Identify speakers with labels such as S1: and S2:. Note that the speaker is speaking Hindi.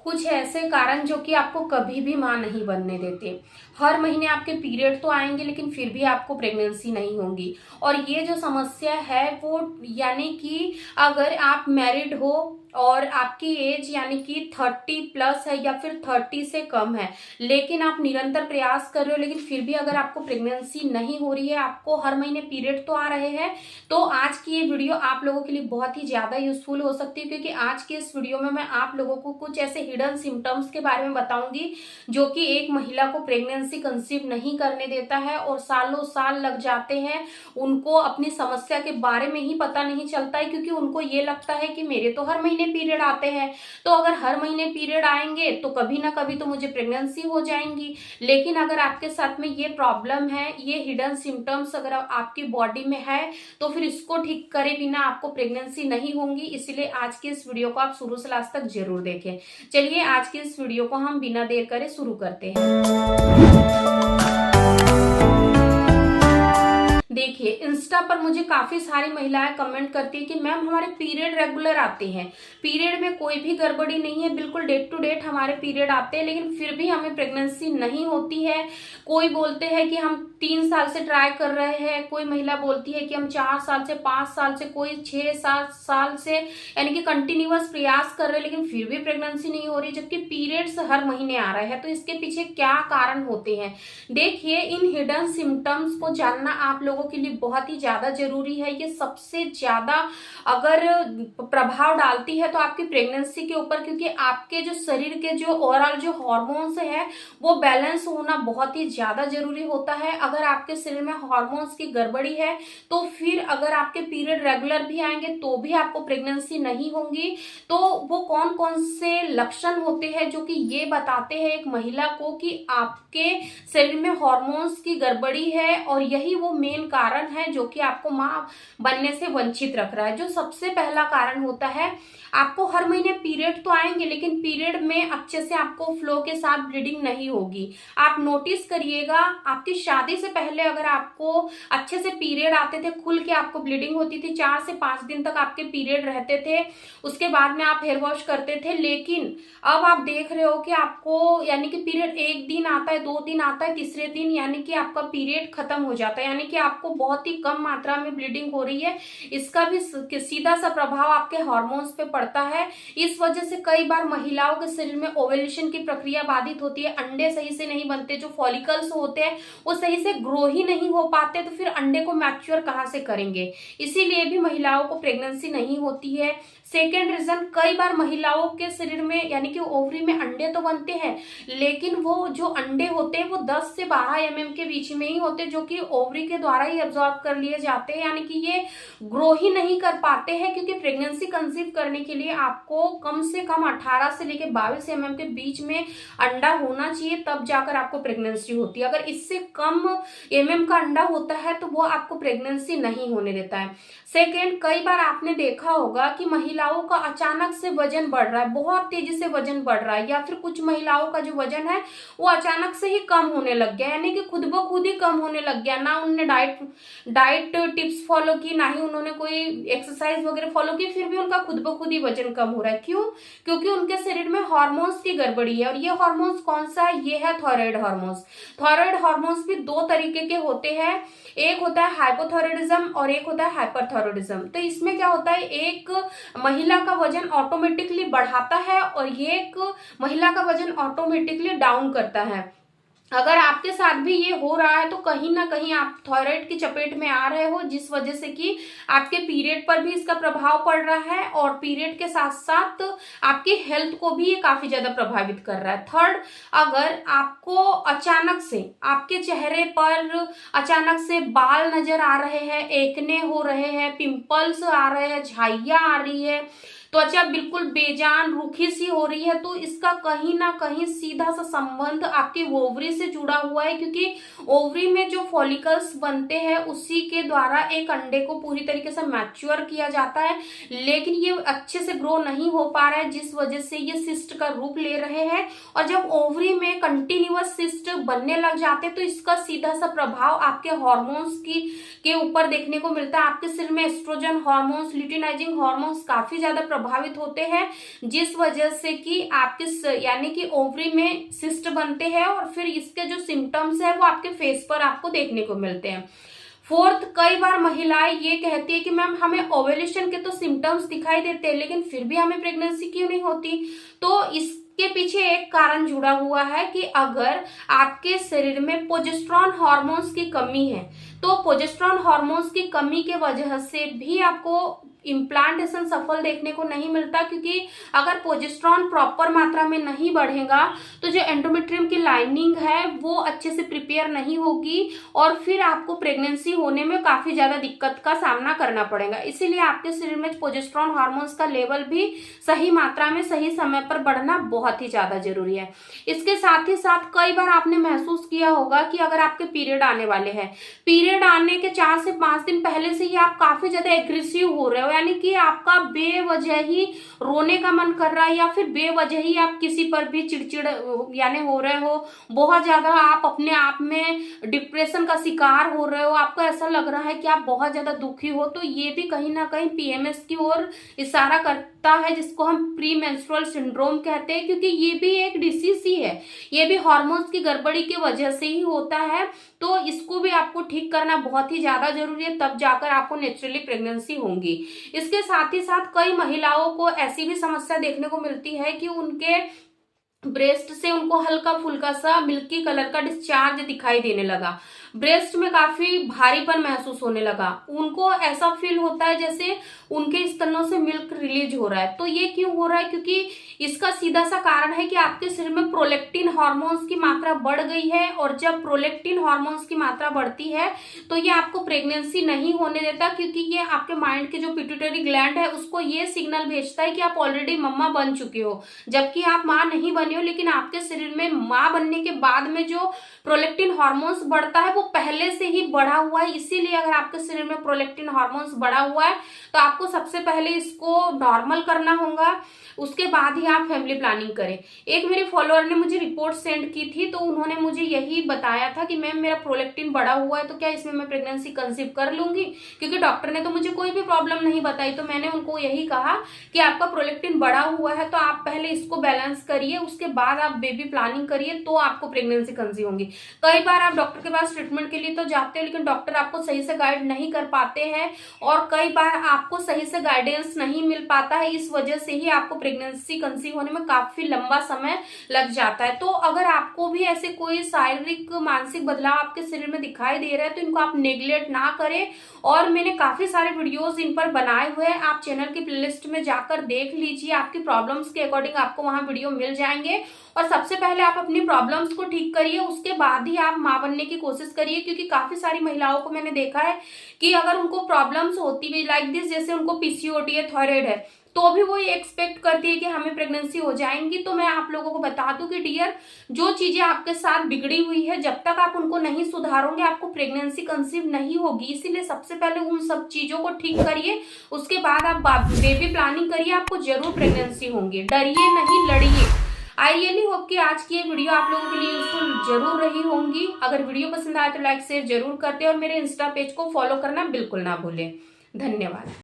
S1: कुछ ऐसे कारण जो कि आपको कभी भी मां नहीं बनने देते। हर महीने आपके पीरियड तो आएंगे लेकिन फिर भी आपको प्रेगनेंसी नहीं होगी। और ये जो समस्या है वो यानी कि अगर आप मैरिड हो और आपकी एज यानी कि 30+ है या फिर 30 से कम है, लेकिन आप निरंतर प्रयास कर रहे हो लेकिन फिर भी अगर आपको प्रेगनेंसी नहीं हो रही है, आपको हर महीने पीरियड तो आ रहे हैं, तो आज की ये वीडियो आप लोगों के लिए बहुत ही ज्यादा यूजफुल हो सकती है। क्योंकि आज के इस वीडियो में मैं आप लोगों को कुछ ऐसे हिडन सिम्टम्स के बारे में बताऊंगी जो कि एक महिला को प्रेगनेंसी कंसीव नहीं करने देता है और सालों साल लग जाते हैं उनको अपनी समस्या के बारे में ही पता नहीं चलता है। क्योंकि उनको ये लगता है कि मेरे तो हर महीने पीरियड आते हैं, तो अगर हर महीने पीरियड आएंगे तो कभी ना कभी तो मुझे प्रेगनेंसी हो जाएंगी। लेकिन अगर आपके साथ में ये प्रॉब्लम है, ये हिडन सिम्टम्स अगर आपकी बॉडी में है, तो फिर इसको ठीक करे बिना आपको प्रेगनेंसी नहीं होंगी। इसीलिए आज की इस वीडियो को आप शुरू से लास्ट तक जरूर देखें। चलिए आज की इस वीडियो को हम बिना देर करे शुरू करते हैं। देखिए, इंस्टा पर मुझे काफी सारी महिलाएं कमेंट करती है कि मैम हमारे पीरियड रेगुलर आते हैं, पीरियड में कोई भी गड़बड़ी नहीं है, बिल्कुल डेट टू डेट हमारे पीरियड आते हैं, लेकिन फिर भी हमें प्रेगनेंसी नहीं होती है। कोई बोलते हैं कि हम 3 साल से ट्राई कर रहे हैं, कोई महिला बोलती है कि हम 4 साल से, 5 साल से, कोई 6-7 साल से यानी कि कंटिन्यूअस प्रयास कर रहे हैं लेकिन फिर भी प्रेगनेंसी नहीं हो रही, जबकि पीरियड्स हर महीने आ रहे हैं। तो इसके पीछे क्या कारण होते हैं? देखिए, इन हिडन सिम्टम्स को जानना आप लोगों के लिए बहुत ही ज्यादा जरूरी है। ये सबसे ज्यादा अगर प्रभाव डालती है तो आपकी प्रेगनेंसी के ऊपर, क्योंकि आपके जो शरीर के जो ओवरऑल जो हार्मोन्स है वो बैलेंस होना बहुत ही ज्यादा जरूरी होता है। अगर आपके शरीर में हार्मोन्स की गड़बड़ी है तो फिर अगर आपके पीरियड रेगुलर भी आएंगे तो भी आपको प्रेगनेंसी नहीं होंगी। तो वो कौन कौन से लक्षण होते हैं जो कि ये बताते हैं एक महिला को कि आपके शरीर में हार्मोन्स की गड़बड़ी है, और यही वो मेन कारण है जो कि आपको मां बनने से वंचित रख रहा है। जो सबसे पहला कारण होता है, आपको हर महीने पीरियड तो आएंगे लेकिन पीरियड में अच्छे से आपको फ्लो के साथ ब्लीडिंग नहीं होगी। आप नोटिस करिएगा, आपकी शादी से पहले अगर आपको अच्छे से पीरियड आते थे, खुल के आपको ब्लीडिंग होती थी, 4 से 5 दिन तक आपके पीरियड रहते थे, उसके बाद में आप हेयर वॉश करते थे। लेकिन अब आप देख रहे हो कि आपको यानी कि पीरियड 1 दिन आता है, 2 दिन आता है, तीसरे दिन यानी कि आपका पीरियड खत्म हो जाता है, यानी कि आपको बहुत ही कम मात्रा में ब्लीडिंग हो रही है। इसका भी सीधा सा प्रभाव आपके हार्मोन्स पे पड़ता है। इस वजह से कई बार महिलाओं के शरीर में ओव्यूलेशन की प्रक्रिया बाधित होती है, अंडे सही से नहीं बनते, जो फॉलिकल्स होते हैं वो सही से ग्रो ही नहीं हो पाते, तो फिर अंडे को मैच्योर कहाँ से करेंगे? इसीलिए भी महिलाओं को प्रेगनेंसी नहीं होती है। सेकेंड रीजन, कई बार महिलाओं के शरीर में यानी कि ओवरी में अंडे तो बनते हैं लेकिन वो जो अंडे होते हैं वो 10 से 12 mm के बीच में ही होते हैं, जो कि ओवरी के द्वारा ही एब्जॉर्ब कर लिए जाते हैं, यानी कि ये ग्रो ही नहीं कर पाते हैं। क्योंकि प्रेगनेंसी कंसीव करने के लिए आपको कम से कम 18 से लेकर 22 mm के बीच में अंडा होना चाहिए, तब जाकर आपको प्रेगनेंसी होती है। अगर इससे कम mm का अंडा होता है तो वो आपको प्रेगनेंसी नहीं होने देता है। सेकेंड, कई बार आपने देखा होगा कि महिलाओं का अचानक से वजन बढ़ रहा है, बहुत तेजी से वजन बढ़ रहा है, या फिर कुछ महिलाओं का जो वजन है वो अचानक से ही कम होने लग गया, यानी कि खुद ब खुद ही कम होने लग गया। ना उन्होंने डाइट टिप्स फॉलो की, ना ही उन्होंने कोई एक्सरसाइज वगैरह फॉलो की, फिर भी उनका खुद ब खुद ही वजन कम हो रहा है। क्यों? क्योंकि उनके शरीर में हार्मोन्स की गड़बड़ी है। और ये हार्मोन्स कौन सा है? ये है थायराइड हार्मोन्स। थायराइड हार्मोन्स भी 2 तरीके के होते हैं, एक होता है हाइपोथायराइडिज्म और एक होता है हाइपरथायराइडिज्म। तो इसमें क्या होता है, एक महिला का वजन ऑटोमेटिकली बढ़ाता है और एक महिला का वजन ऑटोमेटिकली डाउन करता है। अगर आपके साथ भी ये हो रहा है तो कहीं ना कहीं आप थायराइड की चपेट में आ रहे हो, जिस वजह से कि आपके पीरियड पर भी इसका प्रभाव पड़ रहा है और पीरियड के साथ साथ आपकी हेल्थ को भी ये काफी ज्यादा प्रभावित कर रहा है। थर्ड, अगर आपको अचानक से आपके चेहरे पर अचानक से बाल नजर आ रहे हैं, एक्ने हो रहे हैं, पिंपल्स आ रहे हैं, झाइयां आ रही है, त्वचा बिल्कुल बेजान रूखी सी हो रही है, तो इसका कहीं ना कहीं सीधा सा संबंध आपकी ओवरी से जुड़ा हुआ है। क्योंकि ओवरी में जो फॉलिकल्स बनते हैं उसी के द्वारा एक अंडे को पूरी तरीके से मैच्योर किया जाता है, लेकिन ये अच्छे से ग्रो नहीं हो पा रहा है, जिस वजह से ये सिस्ट का रूप ले रहे हैं। और जब ओवरी में कंटिन्यूअस सिस्ट बनने लग जाते हैं तो इसका सीधा सा प्रभाव आपके हॉर्मोन्स के ऊपर देखने को मिलता है। आपके शरीर में एस्ट्रोजन हार्मोन्स, ल्यूटिनाइजिंग हार्मोन्स काफी ज्यादा प्रभावित होते हैं, जिस वजह से कि आपके यानी कि ओवरी में सिस्ट बनते हैं और फिर इसके जो सिम्टम्स है वो आपके फेस पर आपको देखने को मिलते हैं। फोर्थ, कई बार महिलाएं ये कहती है कि मैम हमें ओव्यूलेशन के तो सिम्टम्स दिखाई देते हैं लेकिन फिर भी हमें प्रेगनेंसी क्यों नहीं होती। तो इसके पीछे एक कारण जुड़ा हुआ है कि अगर आपके शरीर में प्रोजेस्टेरॉन हार्मोन्स की कमी है तो प्रोजेस्टेरॉन हार्मोन्स की कमी के वजह से भी आपको इम्प्लांटेशन सफल देखने को नहीं मिलता, क्योंकि अगर प्रोजेस्टेरॉन प्रॉपर मात्रा में नहीं बढ़ेगा तो जो एंडोमेट्रियम की लाइनिंग है वो अच्छे से प्रिपेयर नहीं होगी और फिर आपको प्रेगनेंसी होने में काफी ज्यादा दिक्कत का सामना करना पड़ेगा। इसीलिए आपके शरीर में प्रोजेस्टेरॉन हार्मोन्स का लेवल भी सही मात्रा में सही समय पर बढ़ना बहुत ही ज्यादा जरूरी है। इसके साथ ही साथ कई बार आपने महसूस किया होगा कि अगर आपके पीरियड आने वाले हैं, पीरियड आने के 4 से 5 दिन पहले से ही आप काफी ज्यादा एग्रेसिव हो रहे हो, यानी कि आपका बेवजह ही रोने का मन कर रहा है या फिर बेवजह ही आप किसी पर भी चिड़चिड़ यानी हो रहे हो, बहुत ज्यादा आप अपने आप में डिप्रेशन का शिकार हो रहे हो, आपको ऐसा लग रहा है कि आप बहुत ज्यादा दुखी हो, तो ये भी कहीं ना कहीं पीएमएस की ओर इशारा करता है, जिसको हम प्री मेंस्ट्रुअल सिंड्रोम कहते हैं, क्योंकि ये भी एक डिसीज ही है, ये भी हार्मोन्स की गड़बड़ी की वजह से ही होता है। तो इसको भी आपको ठीक करना बहुत ही ज्यादा जरूरी है, तब जाकर आपको नेचुरली प्रेगनेंसी होंगी। इसके साथ ही साथ कई महिलाओं को ऐसी भी समस्या देखने को मिलती है कि उनके ब्रेस्ट से उनको हल्का फुल्का सा मिल्की कलर का डिस्चार्ज दिखाई देने लगा, ब्रेस्ट में काफी भारीपन महसूस होने लगा, उनको ऐसा फील होता है जैसे उनके स्तनों से मिल्क रिलीज हो रहा है। तो ये क्यों हो रहा है? क्योंकि इसका सीधा सा कारण है कि आपके शरीर में प्रोलेक्टिन हार्मोन्स की मात्रा बढ़ गई है और जब प्रोलेक्टिन हार्मोन्स की मात्रा बढ़ती है तो ये आपको प्रेगनेंसी नहीं होने देता, क्योंकि ये आपके माइंड के जो पिट्यूटरी ग्लैंड है उसको ये सिग्नल भेजता है कि आप ऑलरेडी मम्मा बन चुके हो, जबकि आप माँ नहीं बने हो, लेकिन आपके शरीर में माँ बनने के बाद में जो प्रोलेक्टिन हार्मोन्स बढ़ता है वो पहले से ही बढ़ा हुआ है। इसीलिए अगर आपके शरीर में प्रोलेक्टिन हार्मोन्स बढ़ा हुआ है तो आपको सबसे पहले इसको नॉर्मल करना होगा, उसके बाद ही आप फैमिली प्लानिंग करें। एक मेरे फॉलोअर ने मुझे रिपोर्ट सेंड की थी, तो उन्होंने मुझे यही बताया था कि मैम मेरा प्रोलेक्टिन बढ़ा हुआ है तो क्या इसमें मैं प्रेगनेंसी कंसीव कर लूंगी, क्योंकि डॉक्टर ने तो मुझे कोई भी प्रॉब्लम नहीं बताई। तो मैंने उनको यही कहा कि आपका प्रोलेक्टिन बढ़ा हुआ है तो आप पहले इसको बैलेंस करिए, उसके बाद आप बेबी प्लानिंग करिए, तो आपको प्रेगनेंसी कंसीव होंगी। कई बार आप डॉक्टर के पास ट्रीटमेंट के लिए तो जाते हो लेकिन डॉक्टर आपको सही से गाइड नहीं कर पाते हैं और कई बार आपको सही से गाइडेंस नहीं मिल पाता है, इस वजह से ही आपको प्रेगनेंसी कंसीव होने में काफी लंबा समय लग जाता है। तो अगर आपको भी ऐसे कोई शारीरिक मानसिक बदलाव आपके शरीर में दिखाई दे रहा है तो इनको आप नेग्लेक्ट ना करें, और मैंने काफी सारे वीडियोस इन पर बनाए हुए हैं, आप चैनल की प्लेलिस्ट में जाकर देख लीजिए, आपकी प्रॉब्लम्स के अकॉर्डिंग आपको वहां वीडियो मिल जाएंगे। और सबसे पहले आप अपनी प्रॉब्लम्स को ठीक करिए, उसके बाद ही आप माँ बनने की कोशिश करिए, क्योंकि काफी सारी महिलाओं को मैंने देखा है कि अगर उनको प्रॉब्लम्स होती है लाइक दिस, जैसे उनको पीसीओडी है, थायराइड है, तो भी वो ये एक्सपेक्ट करती है कि हमें प्रेगनेंसी हो जाएंगी। तो मैं आप लोगों को बता दूं कि डियर, जो चीजें आपके साथ बिगड़ी हुई है जब तक आप उनको नहीं सुधारोगे आपको प्रेगनेंसी कंसीव नहीं होगी। इसीलिए सबसे पहले उन सब चीजों को ठीक करिए, उसके बाद आप बेबी प्लानिंग करिए, आपको जरूर प्रेगनेंसी होंगी। डरिए नहीं, लड़िए। आई रियली होप कि आज की ये वीडियो आप लोगों के लिए यूजफुल जरूर रही होंगी। अगर वीडियो पसंद आए तो लाइक शेयर जरूर करते और मेरे इंस्टा पेज को फॉलो करना बिल्कुल ना भूलें। धन्यवाद।